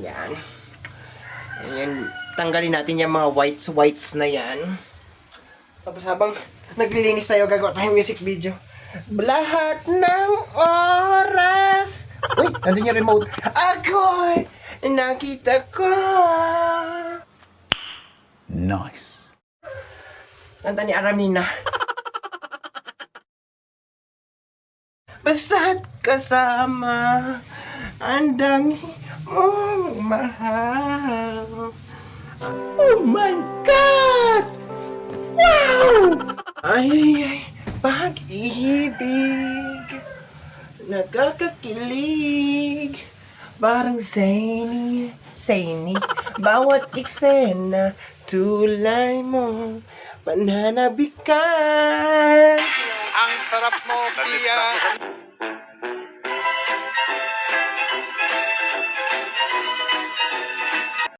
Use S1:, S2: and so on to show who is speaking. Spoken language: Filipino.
S1: Ayan. Ayan. Tanggalin natin yung mga whites na yan. Tapos habang naglilinis tayo, gagawa tayong music video. Lahat ng oras. Uy, nandun yung remote. Ako'y nakita ko.
S2: Nice.
S1: Kanta ni Aramina. Basta't kasama, andang mong mahal. Oh my God! Wow! Ay, pag-ibig, nakakakilig, parang zany, bawat eksena, tulay mo, pananabikan.
S3: Ang sarap mo, Pia.